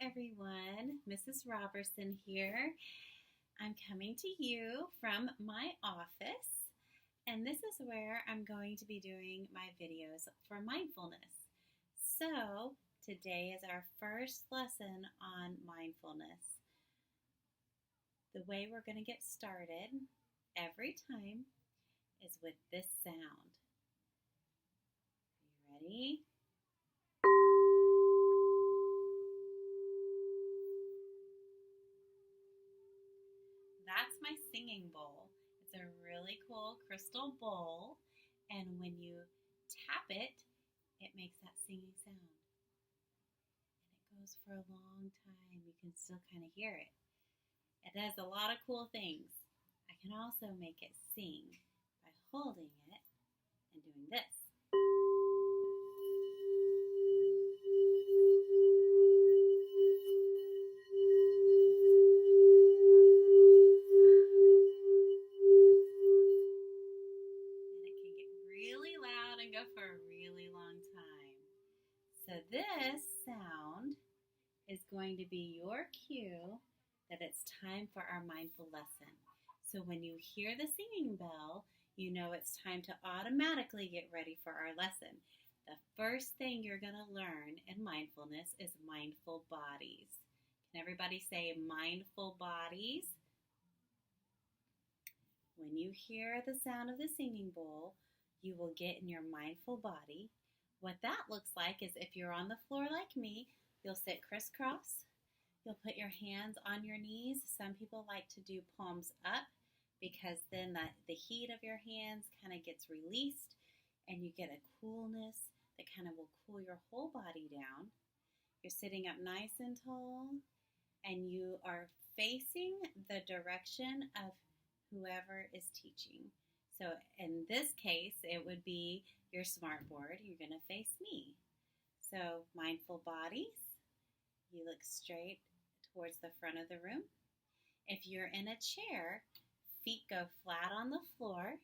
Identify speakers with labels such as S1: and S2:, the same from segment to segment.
S1: everyone. Mrs. Robertson here. I'm coming to you from my office, and this is where I'm going to be doing my videos for mindfulness. So, today is our first lesson on mindfulness. The way we're going to get started every time is with this sound. Are you ready? That's my singing bowl. It's a really cool crystal bowl, and when you tap it, it makes that singing sound. And it goes for a long time. You can still kind of hear it. It does a lot of cool things. I can also make it sing by holding it and doing this. Really loud and go for a really long time. So this sound is going to be your cue that it's time for our mindful lesson. So when you hear the singing bell, you know it's time to automatically get ready for our lesson. The first thing you're going to learn in mindfulness is mindful bodies. Can everybody say mindful bodies? When you hear the sound of the singing bowl, you will get in your mindful body. What that looks like is if you're on the floor like me, you'll sit crisscross. You'll put your hands on your knees. Some people like to do palms up because then the heat of your hands kind of gets released and you get a coolness that kind of will cool your whole body down. You're sitting up nice and tall and you are facing the direction of whoever is teaching. So in this case, it would be your smartboard. You're going to face me. So mindful bodies, you look straight towards the front of the room. If you're in a chair, feet go flat on the floor,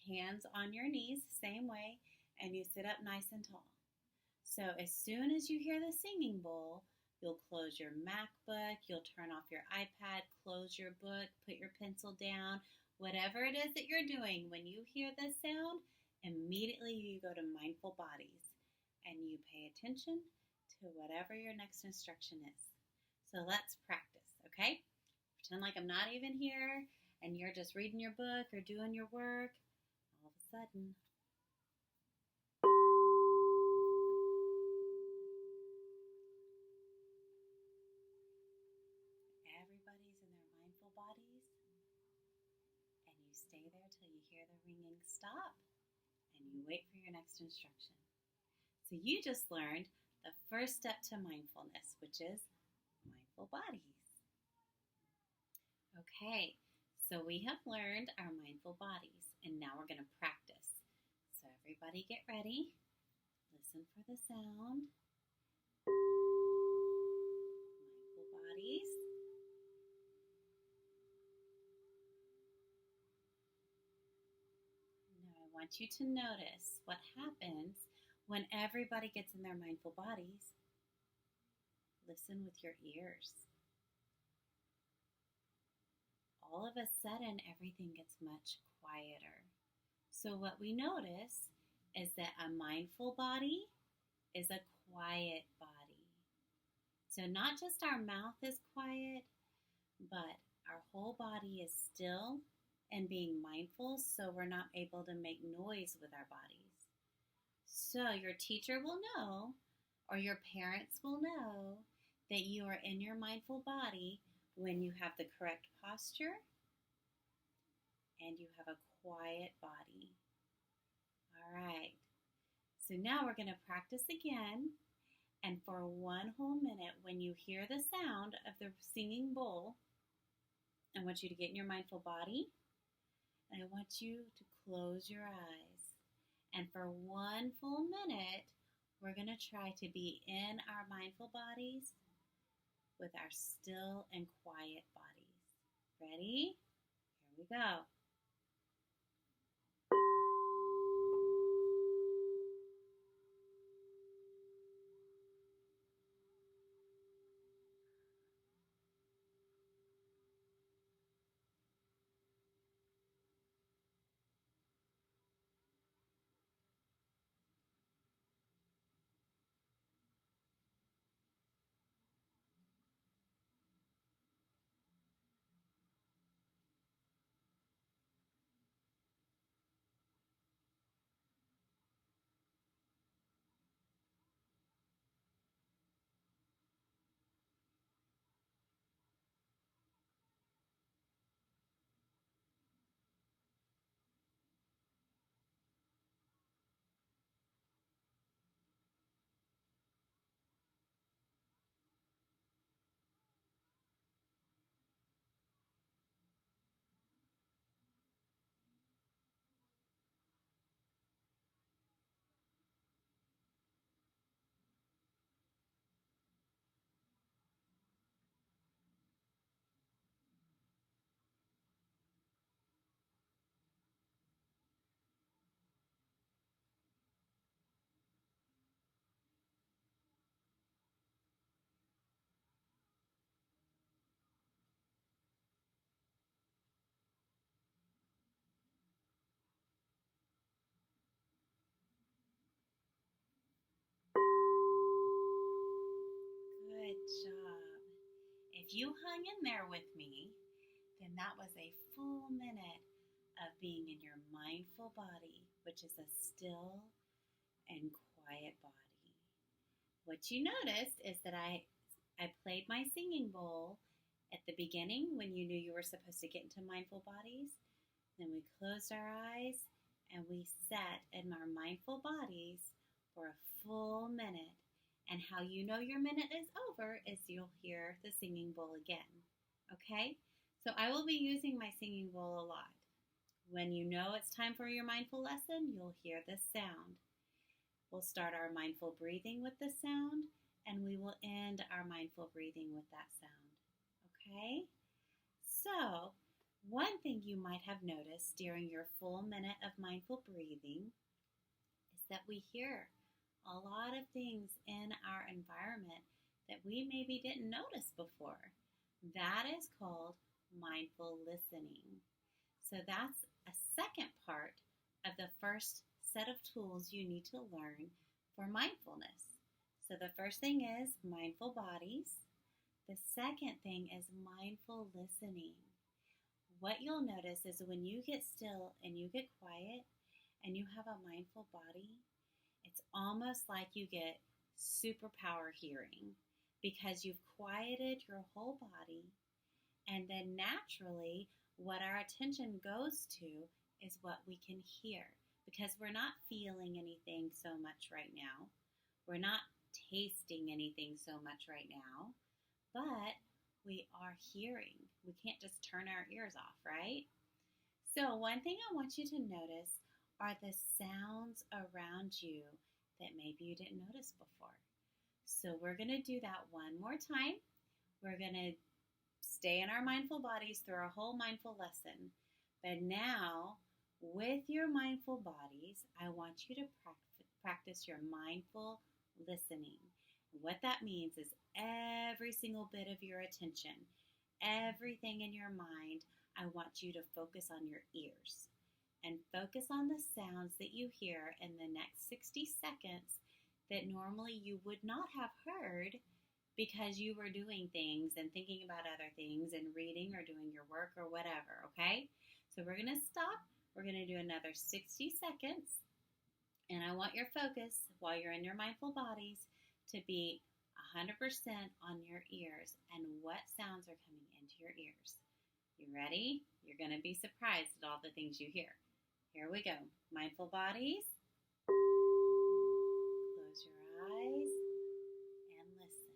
S1: hands on your knees, same way, and you sit up nice and tall. So as soon as you hear the singing bowl, you'll close your MacBook, you'll turn off your iPad, close your book, put your pencil down, whatever it is that you're doing. When you hear this sound, immediately you go to mindful bodies and you pay attention to whatever your next instruction is. So let's practice, okay? Pretend like I'm not even here and you're just reading your book or doing your work. All of a sudden, everybody's in their mindful bodies, and you stay there till you hear the ringing stop, and you wait for your next instruction. So you just learned the first step to mindfulness, which is mindful bodies. Okay, so we have learned our mindful bodies, and now we're going to practice. So everybody get ready. Listen for the sound. Mindful bodies. Now I want you to notice what happens when everybody gets in their mindful bodies. Listen with your ears. All of a sudden, everything gets much quieter. So what we notice is that a mindful body is a quiet body. So not just our mouth is quiet, but our whole body is still and being mindful, so we're not able to make noise with our bodies. So your teacher will know, or your parents will know, that you are in your mindful body when you have the correct posture and you have a quiet body. All right. So now we're going to practice again. And for 1 whole minute, when you hear the sound of the singing bowl, I want you to get in your mindful body. And I want you to close your eyes. And for 1 full minute, we're going to try to be in our mindful bodies with our still and quiet bodies. Ready? Here we go. If you hung in there with me, then that was a full minute of being in your mindful body, which is a still and quiet body. What you noticed is that I played my singing bowl at the beginning when you knew you were supposed to get into mindful bodies. Then we closed our eyes and we sat in our mindful bodies for a full minute. And how you know your minute is over is you'll hear the singing bowl again. Okay? So I will be using my singing bowl a lot. When you know it's time for your mindful lesson, you'll hear this sound. We'll start our mindful breathing with this sound, and we will end our mindful breathing with that sound. Okay? So, one thing you might have noticed during your full minute of mindful breathing is that we hear a lot of things in our environment that we maybe didn't notice before. That is called mindful listening. So that's a second part of the first set of tools you need to learn for mindfulness. So the first thing is mindful bodies. The second thing is mindful listening. What you'll notice is when you get still and you get quiet and you have a mindful body, it's almost like you get superpower hearing because you've quieted your whole body, and then naturally what our attention goes to is what we can hear, because we're not feeling anything so much right now. We're not tasting anything so much right now, but we are hearing. We can't just turn our ears off, right? So one thing I want you to notice are the sounds around you that maybe you didn't notice before. So we're going to do that one more time. We're going to stay in our mindful bodies through our whole mindful lesson. But now, with your mindful bodies, I want you to practice your mindful listening. What that means is every single bit of your attention, everything in your mind, I want you to focus on your ears and focus on the sounds that you hear in the next 60 seconds that normally you would not have heard because you were doing things and thinking about other things and reading or doing your work or whatever, okay? So we're going to stop. We're going to do another 60 seconds. And I want your focus while you're in your mindful bodies to be 100% on your ears and what sounds are coming into your ears. You ready? You're going to be surprised at all the things you hear. Here we go. Mindful bodies. Close your eyes and listen.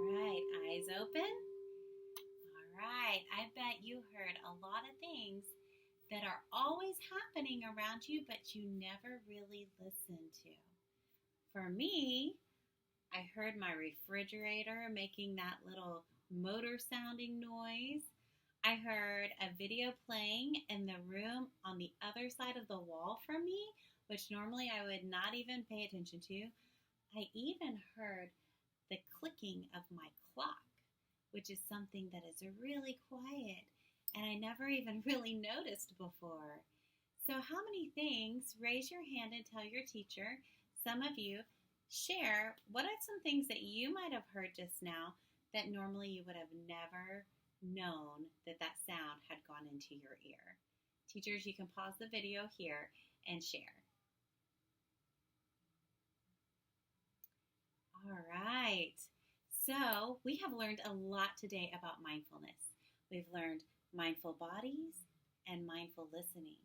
S1: All right, eyes open. All right, I bet you heard a lot of things that are always happening around you, but you never really listen to. For me, I heard my refrigerator making that little motor sounding noise. I heard a video playing in the room on the other side of the wall from me, which normally I would not even pay attention to. I even heard the clicking of my clock, which is something that is really quiet and I never even really noticed before. So, how many things, raise your hand and tell your teacher, some of you, share what are some things that you might have heard just now that normally you would have never known that that sound had gone into your ear. Teachers, you can pause the video here and share. All right. So, we have learned a lot today about mindfulness. We've learned mindful bodies and mindful listening.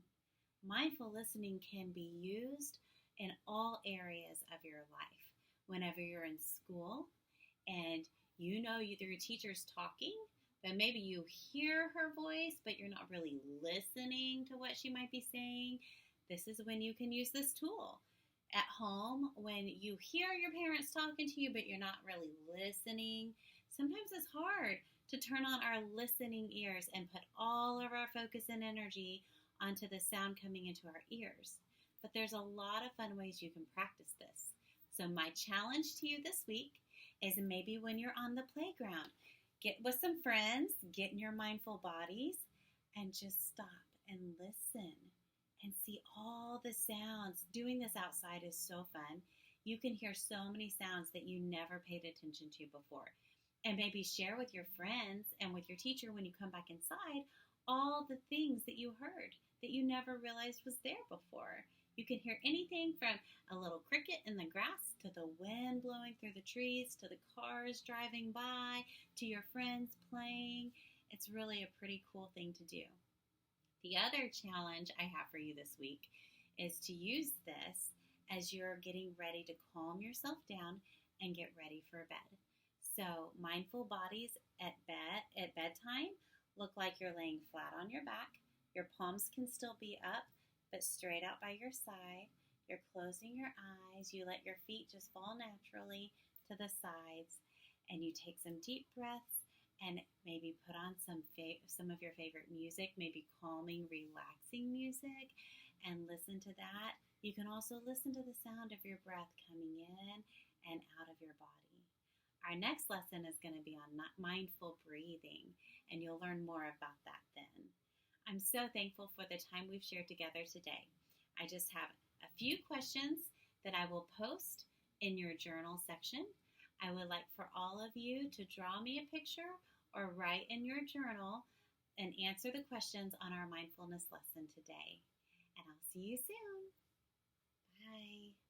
S1: Mindful listening can be used in all areas of your life. Whenever you're in school and you know your teacher's talking, but maybe you hear her voice, but you're not really listening to what she might be saying, this is when you can use this tool. At home, when you hear your parents talking to you, but you're not really listening, sometimes it's hard to turn on our listening ears and put all of our focus and energy onto the sound coming into our ears. But there's a lot of fun ways you can practice this. So my challenge to you this week is maybe when you're on the playground, get with some friends, get in your mindful bodies, and just stop and listen and see all the sounds. Doing this outside is so fun. You can hear so many sounds that you never paid attention to before. And maybe share with your friends and with your teacher when you come back inside all the things that you heard that you never realized was there before. You can hear anything from a little cricket in the grass to the wind blowing through the trees to the cars driving by to your friends playing. It's really a pretty cool thing to do. The other challenge I have for you this week is to use this as you're getting ready to calm yourself down and get ready for bed. So mindful bodies at bedtime look like you're laying flat on your back. Your palms can still be up, but straight out by your side. You're closing your eyes. You let your feet just fall naturally to the sides, and you take some deep breaths and maybe put on some of your favorite music, maybe calming, relaxing music, and listen to that. You can also listen to the sound of your breath coming in and out of your body. Our next lesson is going to be on mindful breathing, and you'll learn more about that then. I'm so thankful for the time we've shared together today. I just have a few questions that I will post in your journal section. I would like for all of you to draw me a picture or write in your journal and answer the questions on our mindfulness lesson today. And I'll see you soon. Bye.